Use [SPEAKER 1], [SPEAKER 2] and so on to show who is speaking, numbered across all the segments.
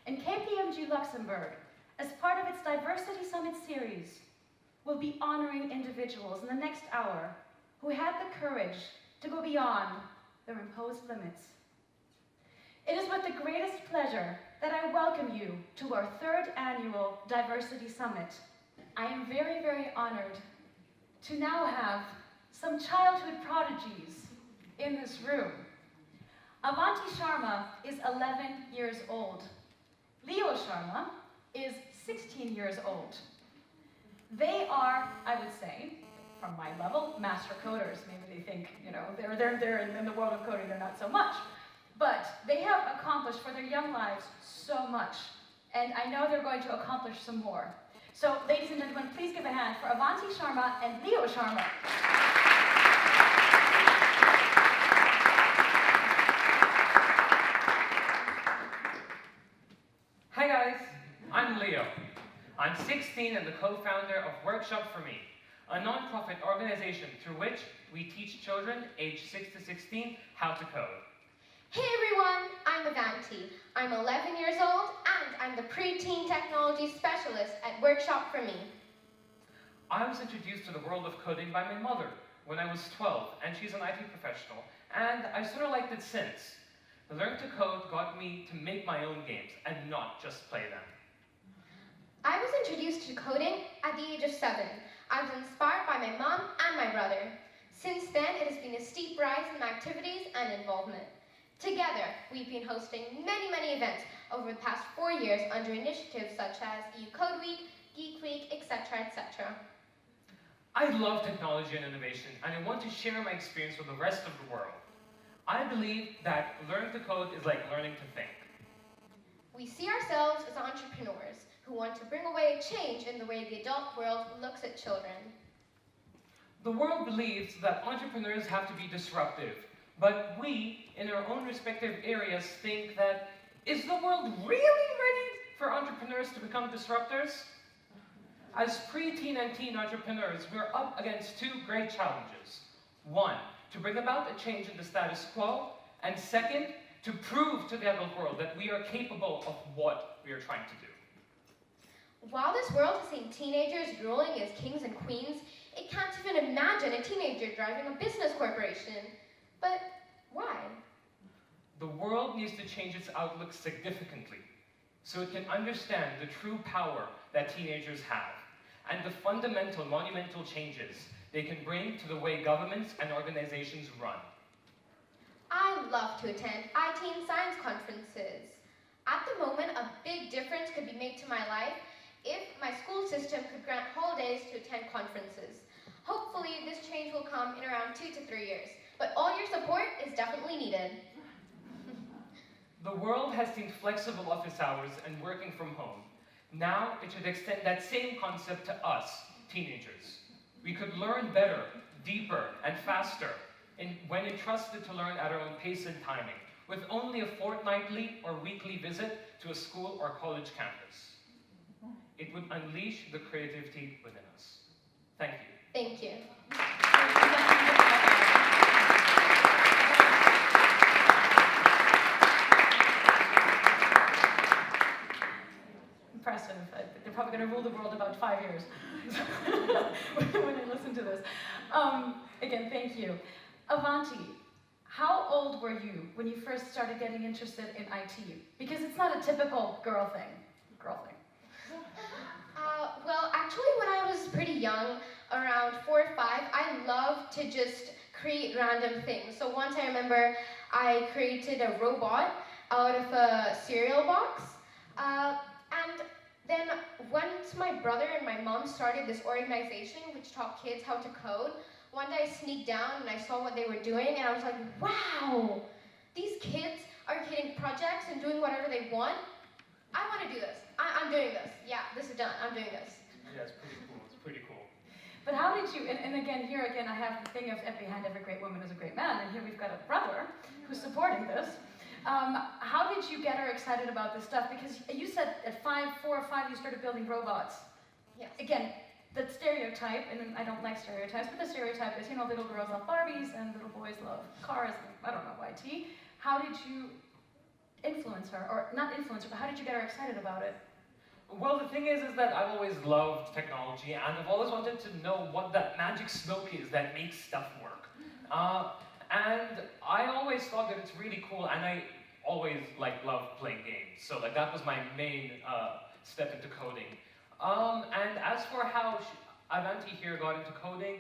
[SPEAKER 1] And KPMG Luxembourg, as part of its Diversity Summit series, will be honoring individuals in the next hour who had the courage to go beyond their imposed limits. It is with the greatest pleasure that I welcome you to our 3rd annual Diversity Summit. I am very, very honored to now have some childhood prodigies in this room. Avanti Sharma is 11 years old. Leo Sharma is 16 years old. They are, I would say, from my level, master coders. Maybe they think, they're in the world of coding, they're not so much. But they have accomplished for their young lives so much. And I know they're going to accomplish some more. So, ladies and gentlemen, please give a hand for Avanti Sharma and Leo Sharma.
[SPEAKER 2] Hi guys, I'm Leo. I'm 16 and the co-founder of Workshop for Me, a non-profit organization through which we teach children aged 6 to 16 how to code.
[SPEAKER 3] Hey everyone, I'm Avanti. I'm 11 years old and I'm the pre-teen technology specialist at Workshop for Me.
[SPEAKER 2] I was introduced to the world of coding by my mother when I was 12, and she's an IT professional, and I've sort of liked it since. Learn to code got me to make my own games and not just play them.
[SPEAKER 3] I was introduced to coding at the age of 7. I was inspired by my mom and my brother. Since then, it has been a steep rise in my activities and involvement. Together, we've been hosting many events over the past 4 years under initiatives such as EU Code Week, Geek Week, etc., etc.
[SPEAKER 2] I love technology and innovation, and I want to share my experience with the rest of the world. I believe that learning to code is like learning to think.
[SPEAKER 3] We see ourselves as entrepreneurs who want to bring away a change in the way the adult world looks at children.
[SPEAKER 2] The world believes that entrepreneurs have to be disruptive, but we, in our own respective areas, think that, is the world really ready for entrepreneurs to become disruptors? As pre-teen and teen entrepreneurs, we're up against 2 great challenges. 1, to bring about a change in the status quo, and 2nd, to prove to the adult world that we are capable of what we are trying to do.
[SPEAKER 3] While this world has seen teenagers ruling as kings and queens, it can't even imagine a teenager driving a business corporation. But why?
[SPEAKER 2] The world needs to change its outlook significantly so it can understand the true power that teenagers have and the fundamental, monumental changes they can bring to the way governments and organizations run.
[SPEAKER 3] I love to attend IT and science conferences. At the moment, a big difference could be made to my life if my school system could grant holidays to attend conferences. Hopefully, this change will come in around 2 to 3 years, but all your support is definitely needed.
[SPEAKER 2] The world has seen flexible office hours and working from home. Now, it should extend that same concept to us, teenagers. We could learn better, deeper, and faster when entrusted to learn at our own pace and timing, with only a fortnightly or weekly visit to a school or college campus. It would unleash the creativity within us. Thank you.
[SPEAKER 3] Thank you.
[SPEAKER 1] Impressive. They're probably going to rule the world about 5 years when I listen to this. Again, thank you. Avanti, how old were you when you first started getting interested in IT? Because it's not a typical girl thing.
[SPEAKER 3] Well, actually, when I was pretty young, around 4 or 5, I loved to just create random things. So once I remember I created a robot out of a cereal box. And then once my brother and my mom started this organization which taught kids how to code, one day I sneaked down and I saw what they were doing and I was like, wow, these kids are creating projects and doing whatever they want. I want to do this. I'm doing this. Yeah, this is done. I'm doing this.
[SPEAKER 2] Yeah, it's pretty cool. It's pretty cool.
[SPEAKER 1] But how did you, and again, here again, I have the thing of behind every great woman is a great man, and here we've got a brother who's supporting this. How did you get her excited about this stuff? Because you said at 4 or 5, you started building robots.
[SPEAKER 3] Yes.
[SPEAKER 1] Again, the stereotype, and I don't like stereotypes, but the stereotype is, little girls love Barbies and little boys love cars, and I don't know, YT. How did you influence her? Or not influence her, but how did you get her excited about it?
[SPEAKER 2] Well, the thing is that I've always loved technology, and I've always wanted to know what that magic smoke is that makes stuff work. And I always thought that it's really cool, and I always loved playing games. So that was my main step into coding. And as for how Avanti here got into coding,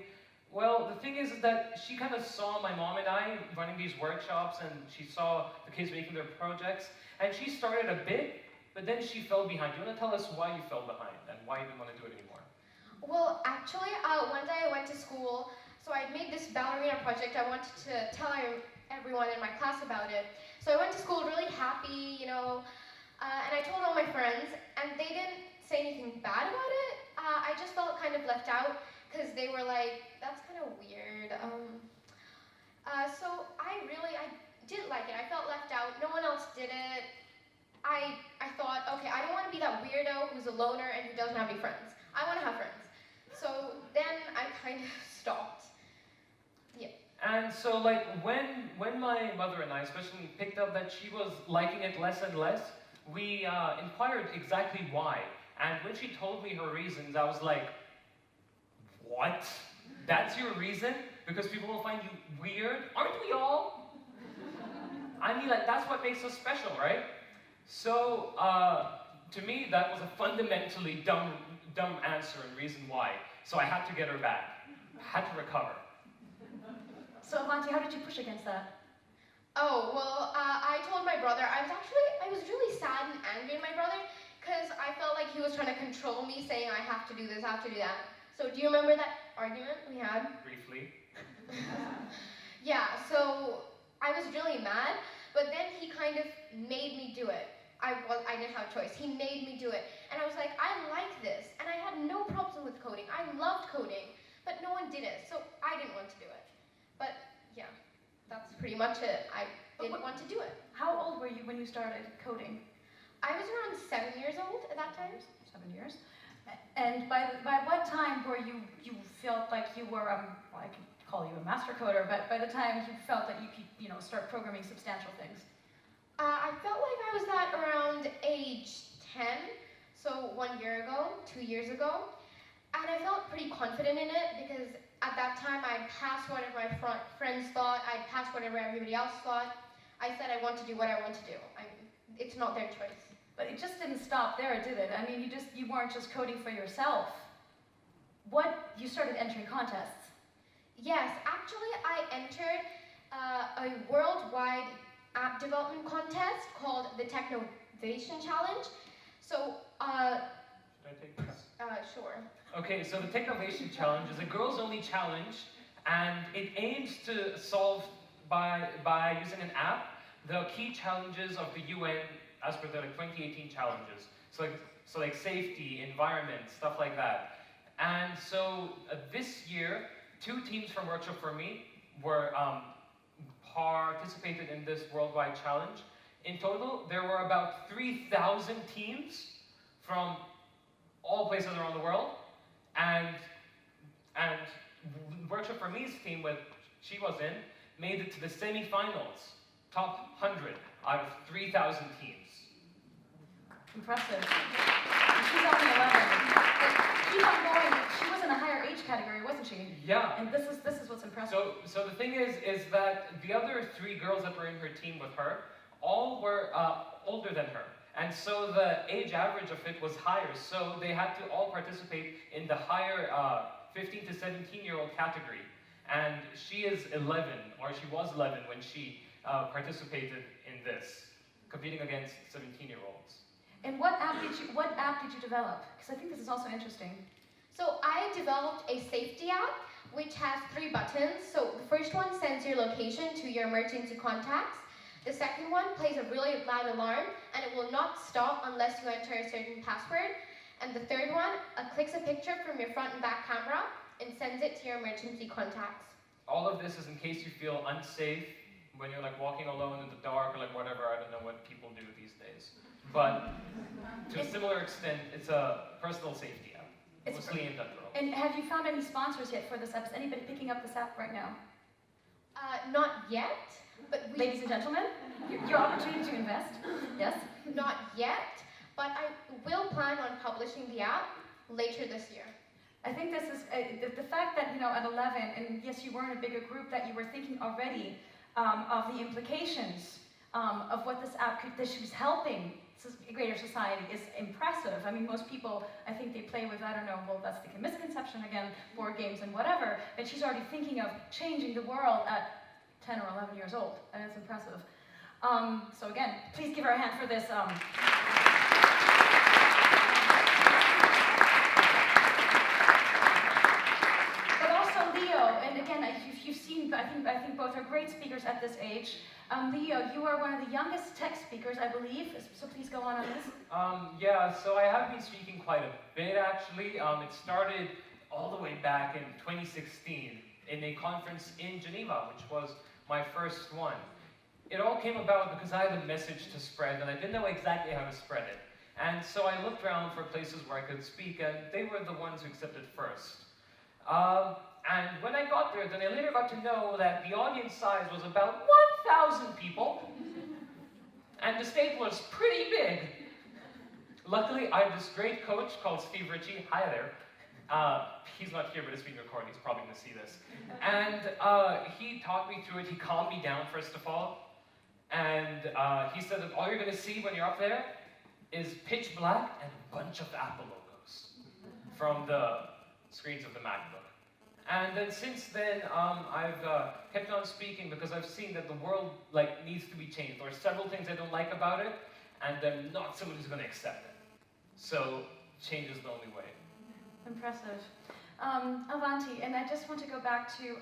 [SPEAKER 2] well, the thing is that she kind of saw my mom and I running these workshops, and she saw the kids making their projects, and she started a bit, but then she fell behind. Do you want to tell us why you fell behind and why you didn't want to do it anymore?
[SPEAKER 3] Well, actually, one day I went to school, so I made this ballerina project. I wanted to tell everyone in my class about it. So I went to school really happy, and I told all my friends, and they didn't say anything bad about it. I just felt kind of left out, because they were like, that's kind of weird. So I didn't like it. I felt left out. No one else did it. I thought, okay, I don't want to be that weirdo who's a loner and who doesn't have any friends. I want to have friends. So then I kind of stopped. Yeah.
[SPEAKER 2] And so when my mother and I especially picked up that she was liking it less and less, we inquired exactly why. And when she told me her reasons, I was like, what? That's your reason? Because people will find you weird? Aren't we all? I mean, that's what makes us special, right? So, to me, that was a fundamentally dumb answer and reason why. So I had to get her back. I had to recover.
[SPEAKER 1] So Avanti, how did you push against that?
[SPEAKER 3] Oh, well, I told my brother, I was really sad and angry at my brother, because I felt like he was trying to control me, saying I have to do this, I have to do that. So do you remember that argument we had?
[SPEAKER 2] Briefly.
[SPEAKER 3] Yeah, so I was really mad, but then he kind of made me do it. I didn't have a choice. He made me do it. And I was like, I like this. And I had no problem with coding. I loved coding, but no one did it. So I didn't want to do it. But yeah, that's pretty much it. I didn't want to do it.
[SPEAKER 1] How old were you when you started coding?
[SPEAKER 3] I was around 7 years old at that time.
[SPEAKER 1] 7 years. And by what time were you felt like you were, well, I could call you a master coder, but by the time you felt that you could, start programming substantial things?
[SPEAKER 3] I felt like I was at around age 10, so 1 year ago, 2 years ago. And I felt pretty confident in it because at that time I passed whatever my friends thought, I passed whatever everybody else thought. I said I want to do what I want to do. It's not their choice.
[SPEAKER 1] But it just didn't stop there, did it? I mean, you weren't just coding for yourself. You started entering contests.
[SPEAKER 3] Yes, actually I entered a worldwide app development contest called the Technovation Challenge. So,
[SPEAKER 2] Should I take this?
[SPEAKER 3] Sure.
[SPEAKER 2] Okay, so the Technovation Challenge is a girls-only challenge, and it aims to solve by using an app the key challenges of the UN as per the 2018 challenges. So safety, environment, stuff like that. And so this year, 2 teams from Workshop for Me were participated in this worldwide challenge. In total, there were about 3,000 teams from all places around the world, and Workshop for Me's team, which she was in, made it to the semi-finals, top 100 out of 3,000 teams.
[SPEAKER 1] Impressive. And she's only 11. Keep on going. She was in a higher age category, wasn't she?
[SPEAKER 2] Yeah.
[SPEAKER 1] And this is what's impressive.
[SPEAKER 2] So the thing is that the other 3 girls that were in her team with her, all were older than her. And so the age average of it was higher. So they had to all participate in the higher 15 to 17-year-old category. And she is 11, or she was 11 when she participated in this, competing against 17-year-olds.
[SPEAKER 1] And what app did you develop? Because I think this is also interesting.
[SPEAKER 3] So I developed a safety app which has 3 buttons. So the first one sends your location to your emergency contacts. The second one plays a really loud alarm and it will not stop unless you enter a certain password. And the third one clicks a picture from your front and back camera and sends it to your emergency contacts.
[SPEAKER 2] All of this is in case you feel unsafe when you're walking alone in the dark or whatever. I don't know what people do these days. But to a similar extent, it's a personal safety app, mostly aimed at girls.
[SPEAKER 1] And have you found any sponsors yet for this app? Is anybody picking up this app right now?
[SPEAKER 3] Not yet, But
[SPEAKER 1] Ladies and gentlemen, your opportunity to invest. Yes?
[SPEAKER 3] not yet, but I will plan on publishing the app later this year.
[SPEAKER 1] I think this is the fact that, at 11, and yes, you were in a bigger group, that you were thinking already of the implications of what this app that she was helping greater society is impressive. I mean, most people, I think they play with, I don't know, well, that's the misconception again, board games and whatever, but she's already thinking of changing the world at 10 or 11 years old, and it's impressive. So again, please give her a hand for this. But also Leo, and again, you've seen, I think both are great speakers at this age. Leo, you are one of the youngest tech speakers, I believe, so please go on this.
[SPEAKER 4] Yeah, so I have been speaking quite a bit actually. It started all the way back in 2016 in a conference in Geneva, which was my first one. It all came about because I had a message to spread and I didn't know exactly how to spread it. And so I looked around for places where I could speak, and they were the ones who accepted first. And when I got there, then I later got to know that the audience size was about 1,000 people, and the stage was pretty big. Luckily, I have this great coach called Steve Ritchie. Hi there. He's not here, but it's being recorded. He's probably going to see this. And he taught me through it. He calmed me down, first of all. And he said that all you're going to see when you're up there is pitch black and a bunch of Apple logos from the screens of the MacBook. And then since then, I've kept on speaking because I've seen that the world needs to be changed. There are several things I don't like about it, and I'm not someone who's going to accept it. So change is the only way.
[SPEAKER 1] Impressive. Avanti, and I just want to go back to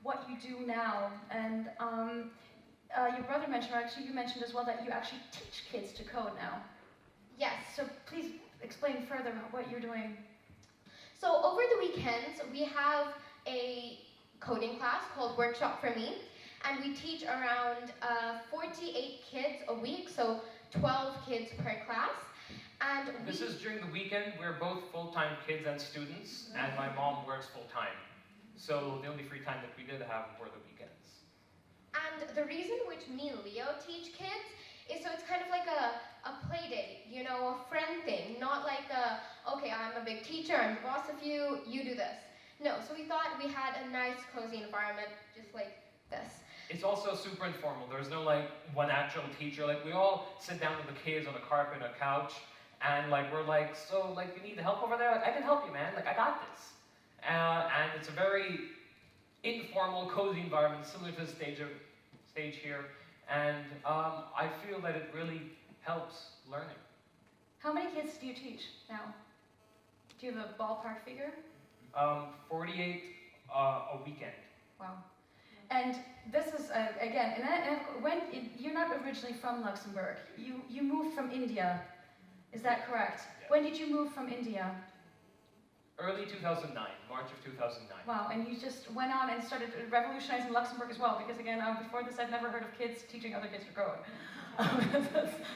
[SPEAKER 1] what you do now. And your brother mentioned, or actually you mentioned as well, that you actually teach kids to code now.
[SPEAKER 3] Yes.
[SPEAKER 1] So please explain further what you're doing.
[SPEAKER 3] So over the weekends, we have a coding class called Workshop for Me, and we teach around 48 kids a week, so 12 kids per class. And
[SPEAKER 4] this is during the weekend. We're both full-time kids and students, and my mom works full-time. So the only free time that we did have were the weekends.
[SPEAKER 3] And the reason which me and Leo teach kids is so it's kind of like a play date, a friend thing, not like okay, I'm a big teacher, I'm the boss of you, you do this. No, so we thought we had a nice, cozy environment, just like this.
[SPEAKER 4] It's also super informal. There's no one actual teacher. We all sit down with the kids on a carpet, a couch, and we're so you need help over there? I can help you, man. I got this. And it's a very informal, cozy environment, similar to the stage here. And I feel that it really helps learning.
[SPEAKER 1] How many kids do you teach now? Do you have a ballpark figure?
[SPEAKER 4] 48 a weekend.
[SPEAKER 1] Wow. And this is, again, when you're not originally from Luxembourg. You moved from India. Is that correct?
[SPEAKER 4] Yeah.
[SPEAKER 1] When did you move from India?
[SPEAKER 4] Early 2009, March of 2009.
[SPEAKER 1] Wow, and you just went on and started revolutionizing Luxembourg as well, because again, before this I've never heard of kids teaching other kids to code.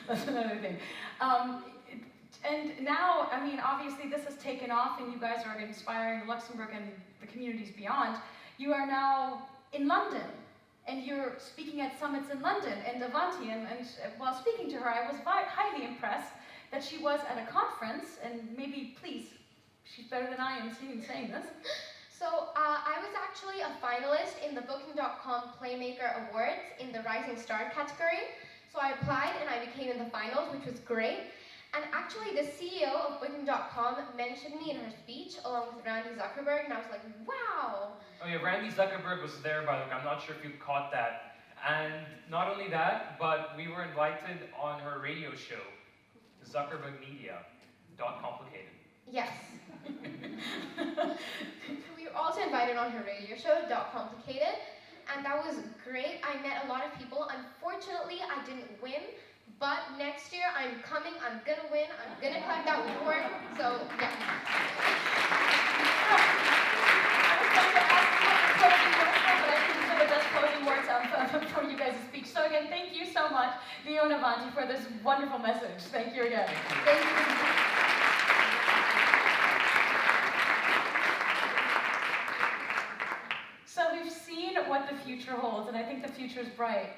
[SPEAKER 1] That's another thing. And now, I mean, obviously this has taken off and you guys are inspiring Luxembourg and the communities beyond. You are now in London, and you're speaking at summits in London, and Avanti, and while speaking to her, I was highly impressed that she was at a conference, and maybe, please, she's better than I am saying this.
[SPEAKER 3] So I was actually a finalist in the Booking.com Playmaker Awards in the Rising Star category. So I applied and I became in the finals, which was great. And actually the CEO of Booking.com mentioned me in her speech along with Randy Zuckerberg, and I was like, wow.
[SPEAKER 4] Oh yeah, Randy Zuckerberg was there, by the way. I'm not sure if you caught that. And not only that, but we were invited on her radio show, Zuckerberg Media. Complicated.
[SPEAKER 3] Yes. We were also invited on her radio show, Complicated, and that was great. I met a lot of people. Unfortunately, I didn't win, but next year I'm coming, I'm gonna win, I'm gonna climb that board, so yeah.
[SPEAKER 1] I was going to ask what the closing words were, but I think some of the best closing words for you guys' speech. So again, thank you so much, Leo and Avanti, for this wonderful message. Thank you again.
[SPEAKER 3] Thank you.
[SPEAKER 1] So we've seen seen what the future holds, and I think the future is bright.